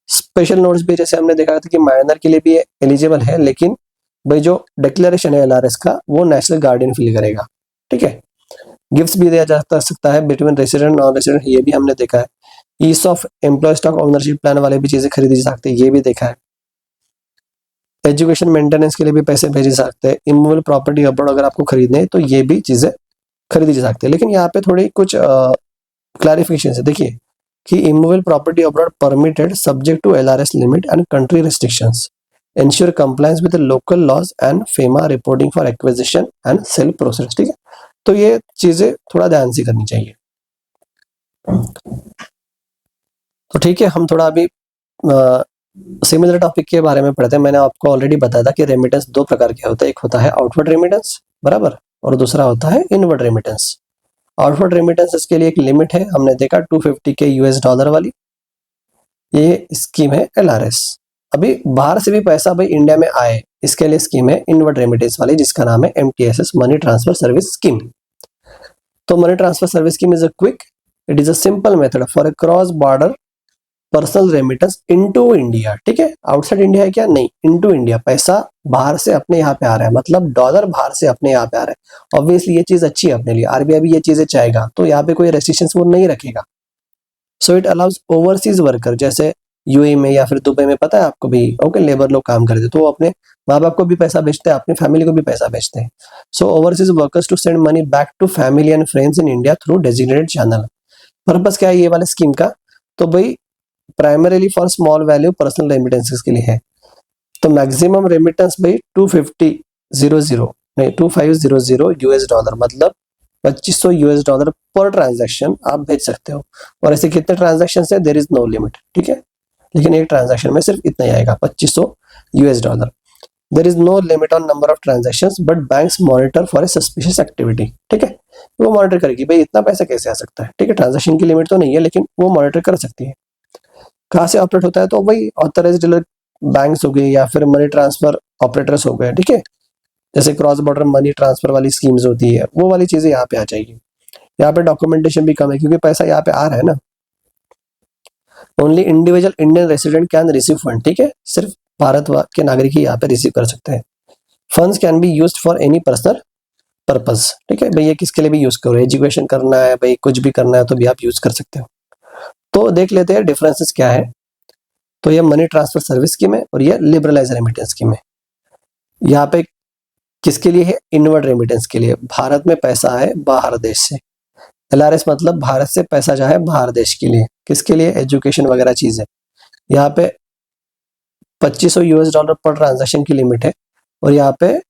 Special notes भी जैसे हमने देखा था कि माइनर के लिए भी एलिजिबल है, लेकिन भाई जो डिक्लेरेशन है एलआरएस का वो नेशनल गार्डियन फिल करेगा, ठीक है। गिफ्ट्स भी दिया जा सकता है बिटवीन रेसिडेंट नॉन रेसिडेंट, ये भी हमने देखा है। Ease of employ stock ownership plan वाले भी चीजें खरीदी जा सकती है, ये भी देखा है। एजुकेशन मेंटेनेंस के लिए भी पैसे भेजे जा सकते हैं। इमूवेबल प्रॉपर्टी अब्रॉड अगर आपको खरीदने हैं तो ये भी चीजें खरीदी जा सकती है, लेकिन यहाँ पे थोड़ी कुछ क्लैरिफिकेशन है। देखिए कि immovable property abroad permitted subject to LRS limit and country restrictions, ensure compliance with the local laws and FEMA reporting for acquisition and sale process, ठीक है। तो ये चीजें थोड़ा ध्यान से करनी चाहिए। तो ठीक है, हम थोड़ा अभी सिमिलर टॉपिक के बारे में पढ़ते हैं। मैंने आपको ऑलरेडी बताया था कि रेमिटेंस 2 प्रकार के होते हैं, एक होता है आउटवर्ड रेमिटेंस, बराबर, और दूसरा होता है इनवर्ड रेमिटेंस। आउटवर्ड रेमिटेंस के लिए एक लिमिट है, हमने देखा 250 के यूएस डॉलर वाली, ये स्कीम है एलआरएस। अभी बाहर से भी पैसा भाई इंडिया में आए, इसके लिए स्कीम है इनवर्ड रेमिटेंस वाली, जिसका नाम है एमटीएसएस, मनी ट्रांसफर सर्विस स्कीम। तो money transfer service scheme is a quick, it is a simple method for a cross border personal remittance into India, ठीक है, आउटसाइड इंडिया है क्या, नहीं, इनटू इंडिया, पैसा बाहर से अपने यहाँ पे आ रहा है, मतलब डॉलर बाहर से अपने यहाँ पे आ रहा है। ऑब्वियसली ये चीज अच्छी है अपने लिए, आरबीआई भी ये चीजें चाहेगा, तो यहाँ पे कोई रेस्ट्रिक्शंस वो नहीं रखेगा। So it allows overseas worker, जैसे यूएई में या फिर दुबई में, पता है आपको भी, ओके, लेबर लोग काम करते हैं, तो वो अपने माँ बाप को भी पैसा भेजते हैं, अपनी फैमिली को भी पैसा भेजते हैं। So overseas workers to send money back to family and friends in India through designated channel. Purpose क्या है ये वाले स्कीम का, तो भाई primarily for small value personal remittances के लिए है। तो मैक्सिमम रेमिटेंस भाई 2500 यूएस डॉलर, मतलब 2500 यूएस डॉलर पर ट्रांजैक्शन आप भेज सकते हो। और ऐसे कितने ट्रांजैक्शन है, देयर इज नो लिमिट, ठीक है, लेकिन एक ट्रांजैक्शन में सिर्फ इतना ही आएगा, 2500 US dollar. There is no limit on number of transactions but banks monitor for a suspicious activity, ठीक है, वो मॉनिटर करेगी भाई इतना पैसा कैसे आ सकता है, ठीक है, ट्रांजैक्शन की लिमिट तो नहीं है लेकिन वो मॉनिटर कर सकती है। कहाँ से ऑपरेट होता है, तो वही ऑथराइज्ड डीलर बैंक्स हो गए या फिर मनी ट्रांसफर ऑपरेटर्स हो गए, ठीक है, जैसे क्रॉस बॉर्डर मनी ट्रांसफर वाली स्कीम्स होती है, वो वाली चीजें यहाँ पे आ जाएगी। यहाँ पे डॉक्यूमेंटेशन भी कम है क्योंकि पैसा यहाँ पे आ रहा है ना। Only individual Indian resident can receive fund, ठीक है, सिर्फ भारत के नागरिक ही यहाँ पे रिसीव कर सकते हैं। Funds can be used for any personal purpose, ठीक है, भाई ये किसके लिए भी यूज करो, एजुकेशन करना है भाई, कुछ भी करना है तो भी आप यूज कर सकते हो। तो देख लेते हैं डिफरेंसेस क्या है। तो ये मनी ट्रांसफर सर्विस स्कीम है और ये लिबरलाइज रेमिटेंस स्कीम है। यहाँ पे किसके लिए है, इनवर्ड रेमिटेंस के लिए, भारत में पैसा आए बाहर देश से। एलआरएस मतलब भारत से पैसा जाए बाहर देश के लिए, किसके लिए, एजुकेशन वगैरह चीज है। यहाँ पे 2500 यूएस डॉलर पर ट्रांजैक्शन की लिमिट है और यहाँ पे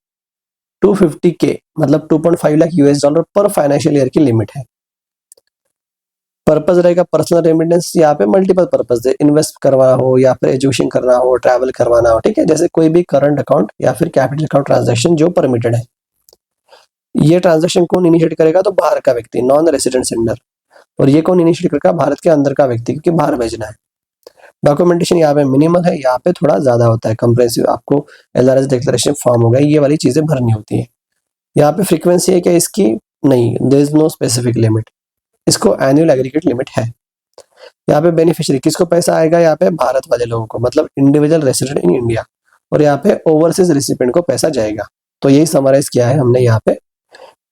250K मतलब 2.5 लाख यूएस डॉलर पर फाइनेंशियल ईयर की लिमिट है। पर्पज रहेगा पर्सनल रेमिटेंस, यहाँ पे मल्टीपल पर्पज है, इन्वेस्ट करवाना हो या फिर एजुकेशन करना हो, ट्रैवल करवाना हो, ठीक है, जैसे कोई भी करंट अकाउंट या फिर कैपिटल अकाउंट ट्रांजैक्शन जो परमिटेड है। ये ट्रांजैक्शन कौन इनिशिएट करेगा, तो बाहर का व्यक्ति, नॉन रेसिडेंट सेंडर। और ये कौन इनिशिएट करेगा, भारत के अंदर का व्यक्ति, क्योंकि बाहर भेजना है। डॉक्यूमेंटेशन यहाँ पे मिनिमल है, यहाँ पे थोड़ा ज्यादा होता है कंप्रेसिव, आपको एलआरएस डिक्लेरेशन फॉर्म हो गया, ये वाली चीजें भरनी होती है। यहाँ पे फ्रीक्वेंसी है क्या इसकी, नहीं, there is no specific limit, इसको एनुअल एग्रीगेट लिमिट है। यहाँ पे बेनिफिशियरी किसको पैसा आएगा, यहाँ पे भारत वाले लोगों को, मतलब इंडिविजुअल रेसिडेंट इन इंडिया। और यहाँ पे ओवरसीज रेसिपिएंट को पैसा जाएगा। तो यही समराइज किया है हमने यहाँ पे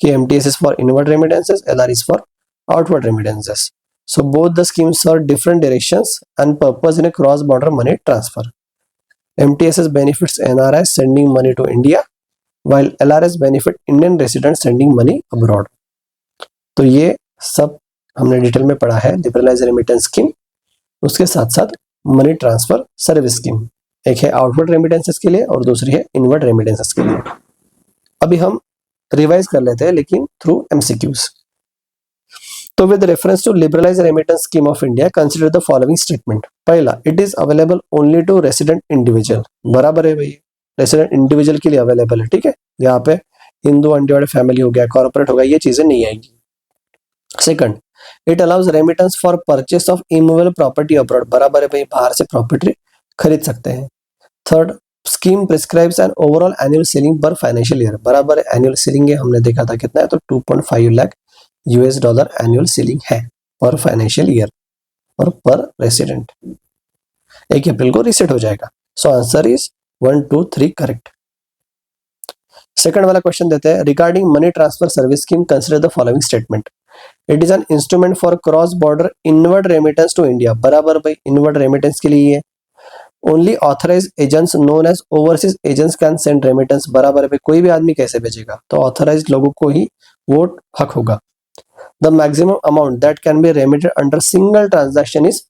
कि MTS is for inward remittances, LR is for outward remittances. So both the schemes serve different directions and purpose in a cross-border money transfer. MTSS benefits NRIs sending money to India, while LRS benefit Indian residents sending money abroad. तो ये सब हमने डिटेल में पढ़ा है, लिबरलाइज रेमिटेंस स्कीम, उसके साथ साथ मनी ट्रांसफर सर्विस स्कीम। एक है आउटवर्ड रेमिटेंसेस के लिए और दूसरी है इनवर्ड रेमिटेंसेस के लिए। अभी हम रिवाइज कर लेते हैं लेकिन थ्रू एमसीक्यूज। तो with reference to liberalised remittance scheme of India consider the following statement. पहला, it is available only to resident individual, बराबर है भाई, रेसिडेंट इंडिविजुअल के लिए अवेलेबल है, ठीक है, यहाँ पे हिंदू अनडिवाइडेड फैमिली हो गया, कॉर्पोरेट हो गया, ये चीजें नहीं आएंगी। Second, it allows remittance for purchase of immovable property abroad, बराबर है भाई, बाहर से प्रॉपर्टी खरीद सकते हैं। Third, scheme prescribes an overall annual ceiling पर फाइनेंशियल ईयर, बराबर है, एनुअल सीलिंग है, हमने देखा था कितना है, तो 2.5 lakh US dollar annual ceiling है पर फाइनेंशियल ईयर और पर रेसिडेंट। 1 अप्रैल को रीसेट हो जाएगा। So answer is 1, 2, 3 correct. Second वाला क्वेश्चन देते हैं, regarding money transfer service scheme consider the following statement. It is an instrument for cross border inward remittance to India, बराबर भाई, इनवर्ड रेमिटेंस के लिए है। Only authorize agents known as overseas agents can send remittance, बराबर है भाई, कोई भी आदमी कैसे भेजेगा, तो ऑथराइज लोगों को ही वोट हक होगा। The maximum amount that can be remitted under single transaction is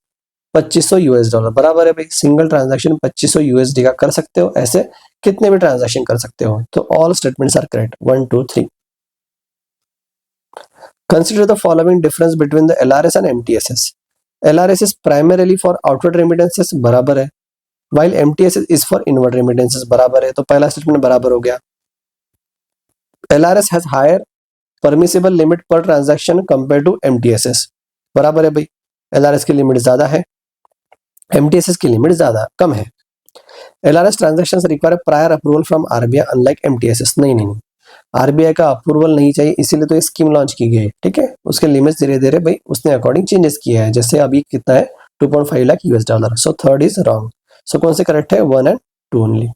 2500 US dollar, बराबर है भाई, सिंगल ट्रांजैक्शन 2500 यूएसडी का कर सकते हो, ऐसे कितने भी ट्रांजैक्शन कर सकते हो। तो all statements are correct, 1, 2, 3। Consider the following difference between the LRS and MTSS. LRS is primarily for outward remittances, बराबर है, while MTSS is for inward remittances, बराबर है, तो पहला स्टेटमेंट बराबर हो गया। LRS has higher permissible limit पर ट्रांजैक्शन कंपेयर टू एमटीएसएस, बराबर है भाई, एलआरएस की लिमिट ज्यादा है, एमटीएसएस की लिमिट ज्यादा कम है। LRS transactions require prior approval from RBI unlike MTSS, नहीं, आरबीआई का अप्रूवल नहीं चाहिए, इसीलिए तो ये स्कीम लॉन्च की गई है, ठीक है। उसके लिमिट्स धीरे धीरे भाई उसने अकॉर्डिंग चेंजेस किया है, जैसे अभी कितना है 2.5 lakh $US. So third is wrong. So कौन से करेक्ट है? 1 and 2 ओनली.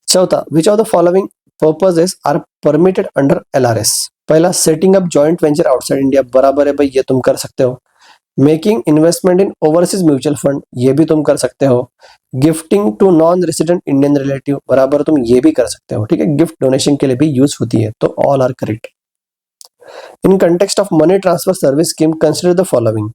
चौथा, which of the following purposes are permitted under LRS? पहला, setting up joint venture outside India, बराबर है भाई, ये तुम कर सकते हो. Making investment in overseas mutual fund, ये भी तुम कर सकते हो. Gifting to non resident Indian relative, बराबर तुम ये भी कर सकते हो. ठीक है, गिफ्ट डोनेशन के लिए भी यूज होती है. तो all are correct. In context of money transfer service scheme consider the following.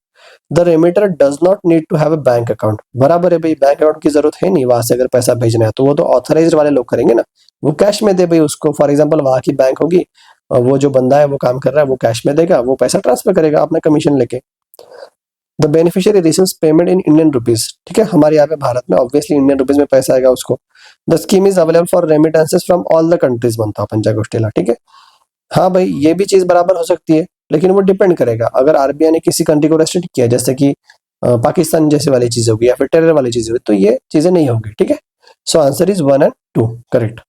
The remitter does not need to have a bank account, बराबर है भाई, बैंक अकाउंट की जरूरत है नहीं. वहां से अगर पैसा भेजना है तो वो तो ऑथराइज्ड वाले लोग करेंगे ना. वो कैश में दे भाई उसको. फॉर एग्जांपल वहां की बैंक होगी, वो जो बंदा है वो काम कर रहा है वो कैश में देगा, वो पैसा ट्रांसफर करेगा अपना कमीशन लेके. The beneficiary receives payment in Indian rupees. ठीक है, हमारे यहाँ पे भारत में ऑब्वियसली इंडियन रुपीज में पैसा आएगा उसको. The scheme is available for remittances from all the countries, बनता अपन जा गोष्टीला. ठीक है, हाँ भाई, ये भी चीज बराबर हो सकती है, लेकिन वो डिपेंड करेगा. अगर आरबीआई ने किसी कंट्री को रेस्ट्रिक्ट किया, जैसे कि पाकिस्तान जैसे वाली चीज होगी या फिर टेरर वाली चीज होगी, तो ये चीजें नहीं होगी. ठीक है, सो answer is 1 and 2 correct.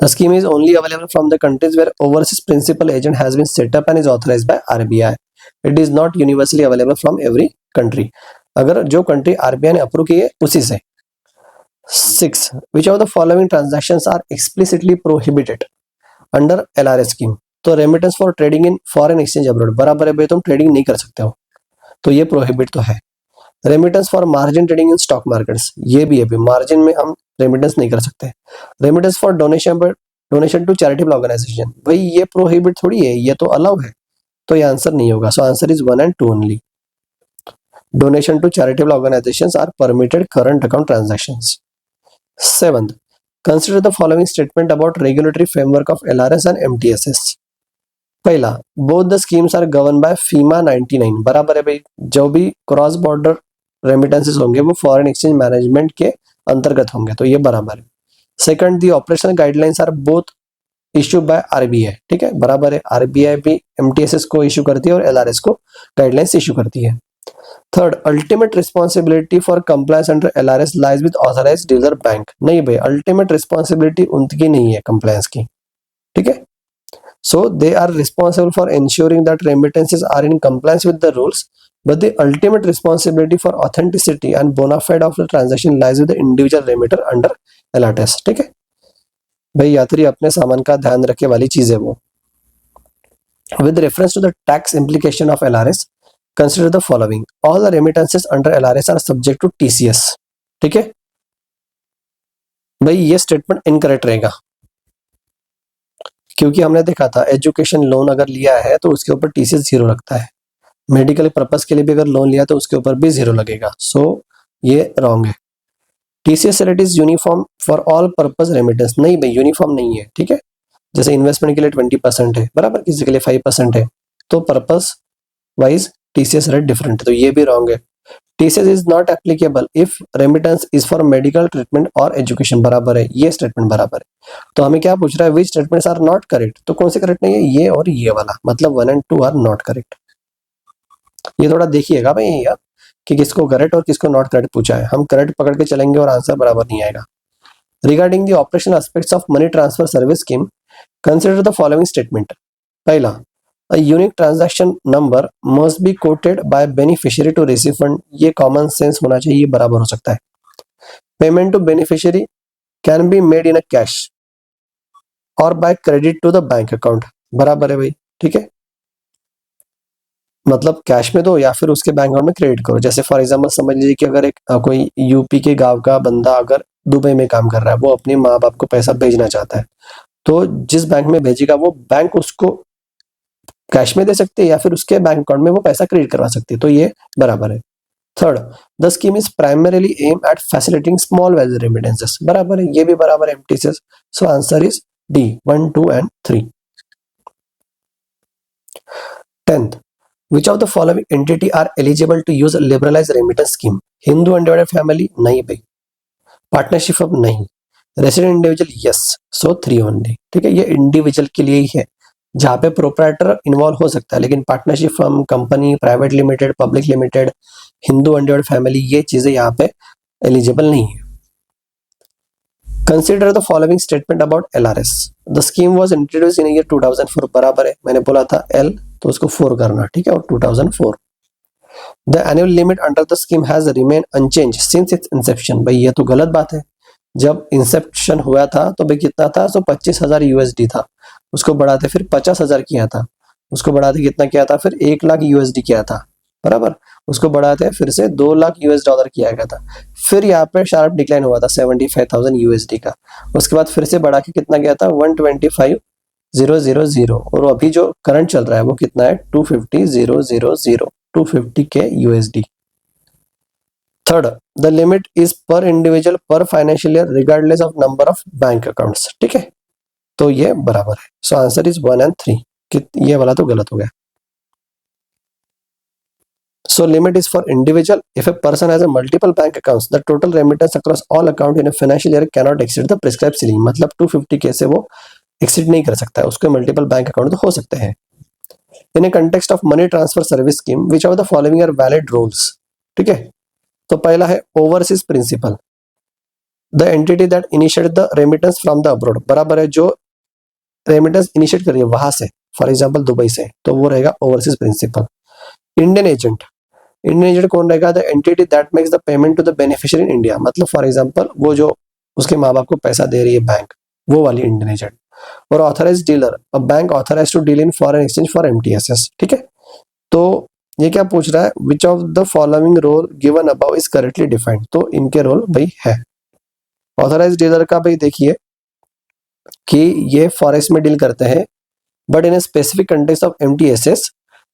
The scheme is only available from the countries where overseas principal agent has been set up and is authorized by RBI. It is not universally available from every country. अगर जो कंट्री आरबीआई ने अप्रूव की है उसी से. 6. Which of the following transactions are explicitly prohibited under LRS scheme? तो remittance for trading in foreign exchange abroad, बराबर है भाई, तुम ट्रेडिंग नहीं कर सकते हो, तो ये प्रोहिबिट तो है. Remittance for margin trading in stock markets, ये भी है भाई, मार्जिन में हम रेमिटेंस नहीं कर सकते. Remittance for donation to charitable organization, भाई ये प्रोहिबिट थोड़ी है, ये तो अलाउ है, तो ये आंसर नहीं होगा. So answer is 1 and 2 only. Donation to charitable organizations are permitted current account transactions. 7th, consider the following statement about regulatory framework of LRS and MTSS. पहला, both the schemes are governed by FEMA 99, बराबर है भाई, जो भी क्रॉस बॉर्डर रेमिटेंसेस होंगे वो फॉरेन एक्सचेंज मैनेजमेंट के अंतर्गत होंगे, तो ये बराबर है. Second, the operational guidelines are both issue by RBI. ठीक है, बराबर है, आरबीआई भी एमटीएसएस को इश्यू करती है और एलआरएस को गाइडलाइंस इश्यू करती है. Third, ultimate responsibility for compliance under LRS lies with authorised dealer bank. नहीं भाई, अल्टीमेट रिस्पॉन्सिबिलिटी उनकी नहीं है कंप्लायंस की. ठीक है, so they are responsible for ensuring that remittances are in compliance with the rules, but the ultimate responsibility for authenticity and bona fide of the transaction lies with the individual remitter under LRS. ठीक है भाई, यात्री अपने सामान का ध्यान रखे वाली चीज है वो. With reference to the tax implication of LRS, consider the following. All the remittances under LRS are subject to TCS. ठीक है भाई, ये स्टेटमेंट इनकरेक्ट रहेगा, क्योंकि हमने देखा था एजुकेशन लोन अगर लिया है तो उसके ऊपर टीसीएस 0 लगता है. मेडिकल पर्पस के लिए भी अगर लोन लिया तो उसके ऊपर भी 0 लगेगा. सो ये रॉन्ग है. TCS rate is uniform for all purpose remittance. नहीं भाई, यूनिफॉर्म नहीं है. ठीक है, जैसे इन्वेस्टमेंट के लिए 20% है, बराबर, किसी के लिए 5% है, तो purpose wise TCS rate different है, तो ये भी रॉन्ग है. TCS is not applicable if remittance is for medical treatment और education, बराबर है, ये स्टेटमेंट बराबर है. तो हमें क्या पूछ रहा है, which statements are not correct, तो कौन से करेक्ट नहीं है, ये और ये वाला, मतलब 1 and 2 आर नॉट करेक्ट. ये थोड़ा देखिएगा भाई यार कि किसको करेक्ट और किसको नॉट करेक्ट पूछा है. हम करेक्ट पकड़ के चलेंगे और आंसर बराबर नहीं आएगा. Regarding the operational aspects of money transfer service scheme, consider the following statement. पहला, a unique transaction number must be quoted by beneficiary to receive fund. ये कॉमन सेंस होना चाहिए, ये बराबर हो सकता है. Payment to beneficiary can be made in a cash or by credit to the bank account, बराबर है भाई. ठीक है, मतलब कैश में दो या फिर उसके बैंक अकाउंट में क्रेडिट करो. जैसे फॉर एग्जांपल समझ लीजिए कि अगर एक कोई यूपी के गांव का बंदा अगर दुबई में काम कर रहा है, वो अपने माँ बाप को पैसा भेजना चाहता है, तो जिस बैंक में भेजेगा वो बैंक उसको कैश में दे सकते हैं या फिर उसके बैंक अकाउंट में वो पैसा क्रेडिट करवा सकते हैं, तो ये बराबर है. Third, the scheme is primarily aimed at facilitating small value remittances, बराबर है, ये भी बराबर है, MTSS. So answer is D 1, 2 and 3. 10th, which of the following entity are eligible to use liberalized remittance scheme? Hindu undivided family नहीं भाई, पार्टनरशिप अब नहीं, रेसिडेंट इंडिविजुअल यस, सो 3 ओनली. ठीक है, ये इंडिविजुअल के लिए ही है, जहां पे प्रोप्राइटर इन्वॉल्व हो सकता है, लेकिन partnership firm, company, private limited, public limited, Hindu undivided family, ये चीजें यहाँ पे एलिजिबल नहीं है. Consider the following statement about LRS। The scheme was introduce in year 2004, बराबर है, मैंने बोला था L तो उसको 4 करना, ठीक है, और 2004। The annual limit under the scheme has remain unchanged since its inception. भाई ये तो गलत बात है, जब इंसेप्शन हुआ था तो भाई कितना था, तो 25,000 USD था, उसको बढ़ाते फिर 50,000 किया था, उसको बढ़ाते कितना किया था, फिर 1 लाख USD किया था, बराबर, उसको बढ़ाते फिर से 2 लाख US डॉलर किया गया था, फिर यहाँ पे शार्प डिक्लाइन हुआ था 75,000 USD का, उसके बाद फिर से बढ़ा के कितना गया था 125,000, और अभी जो करंट चल रहा है वो कितना है 250,000, 250K USD। Third, the limit is पर इंडिविजुअल पर financial year regardless of number of bank accounts, ठीक है, तो ये बराबर है। सो आंसर इज 1 and 3। ये वाला तो गलत हो गया। So limit is for individual. If a person has a multiple bank accounts, the total remittance across all account in a financial year cannot exceed the prescribed ceiling. मतलब 250K से वो exceed नहीं कर सकता है, उसके multiple bank account तो हो सकते हैं। In a context of money transfer service scheme, which of the following are valid rules? ठीक है, तो पहला है overseas principal, the entity that initiated the remittance from the abroad, बराबर है, जो remittance initiate करिए वहां से, फॉर एग्जाम्पल दुबई से, तो वो रहेगा overseas principal. Indian agent, Indian agent कौन रहेगा, the entity that makes the payment to the beneficiary in India, मतलब फॉर एग्जांपल वो जो उसके माँ बाप को पैसा दे रही है बैंक, वो वाली इंडियन एजेंट। और authorized dealer, a bank authorized to deal in foreign exchange for MTSS, ठीक है। तो ये क्या पूछ रहा है, which of the following role given above is correctly defined, तो इनके रोल भाई है। ऑथराइज्ड डीलर का भाई देखिए कि ये फॉरेक्स में डील करते हैं, but in a specific context of MTSS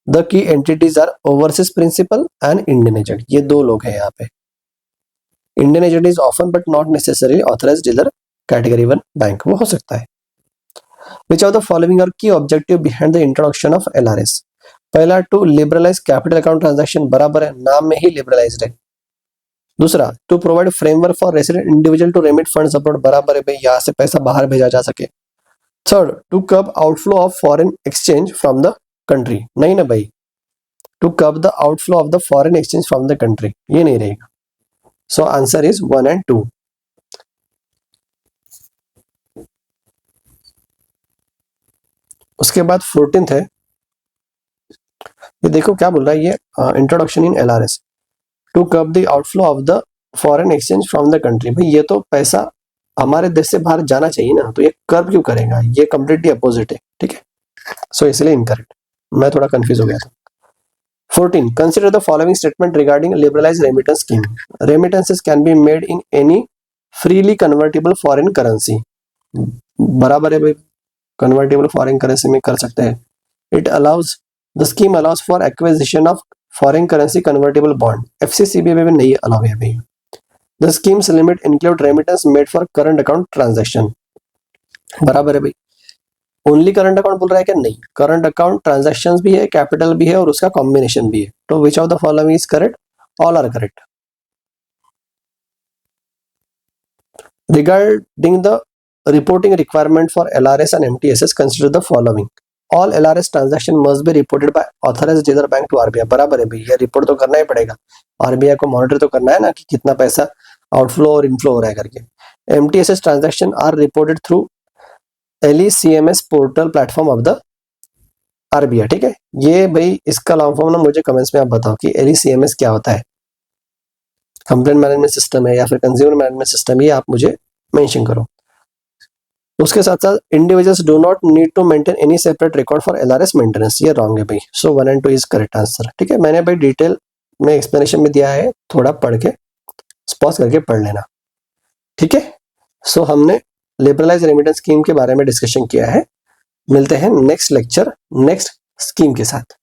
the key entities are overseas principal and Indian agent, ये दो लोग हैं यहाँ पे। Indian agent is often but not necessary authorised dealer category 1 bank, वो हो सकता है। Which of the following are key objective behind the introduction of LRS। पहला, to liberalise capital account transaction, बराबर है, नाम में ही लिबरलाइज्ड है। दूसरा, to provide framework for resident individual to remit funds abroad, बराबर है भाई, यहाँ से पैसा बाहर भेजा जा सके। Third, to curb outflow of foreign exchange from the country, नहीं ना भाई, to curb the outflow of the foreign exchange from the country, ये नहीं रहेगा। So answer is 1 and 2। उसके बाद 14th है, ये देखो क्या बोल रहा है, ये introduction in LRS, to curb the outflow of the foreign exchange from the country. भाई ये तो पैसा हमारे देश से बाहर जाना चाहिए ना, तो ये कर्ब क्यों करेगा, ये कंप्लीटली अपोजिट है, ठीक है, सो इसलिए इनकरेक्ट, मैं थोड़ा कंफ्यूज हो गया था। 14, consider the following statement regarding liberalized remittance scheme. Remittances can be made in any freely convertible foreign currency, बराबर है भाई, convertible foreign currency में कर सकते हैं। It allows, the scheme allows for acquisition of foreign currency convertible bond, FCCB में भी नहीं अलाउ है भाई। The scheme's limit include remittance made for current account transaction, बराबर है भाई। ओनली करंट अकाउंट बोल रहा है क्या, नहीं, करंट अकाउंट ट्रांजैक्शंस भी है, कैपिटल भी है, और उसका कॉम्बिनेशन भी है। तो which of the following is correct, all are correct. Regarding the reporting requirement for LRS and MTSS, consider the following. All LRS transaction must be reported by authorized dealer bank to RBI, बराबर है भैया, रिपोर्ट तो करना ही पड़ेगा, RBI को मॉनिटर तो करना है ना कि कितना पैसा आउटफ्लो और इनफ्लो हो रहा है करके। MTSS transaction are reported through LECMS portal platform of the RBI, ठीक है। ये भाई इसका लॉन्ग फॉर्म ना मुझे कमेंट्स में आप बताओ कि LECMS क्या होता है, कंप्लेंट मैनेजमेंट सिस्टम है या फिर कंज्यूमर मैनेजमेंट सिस्टम, ये आप मुझे मेंशन करो। उसके साथ साथ individuals do not need to maintain any separate record for LRS maintenance, ये रॉन्ग है भाई। So 1 and 2 is correct answer, ठीक है। मैंने भाई डिटेल में एक्सप्लेनेशन में दिया है, थोड़ा पढ़ के पॉज करके पढ़ लेना, ठीक है। सो हमने लिबरलाइज रेमिटेंस स्कीम के बारे में डिस्कशन किया है। मिलते हैं नेक्स्ट लेक्चर नेक्स्ट स्कीम के साथ।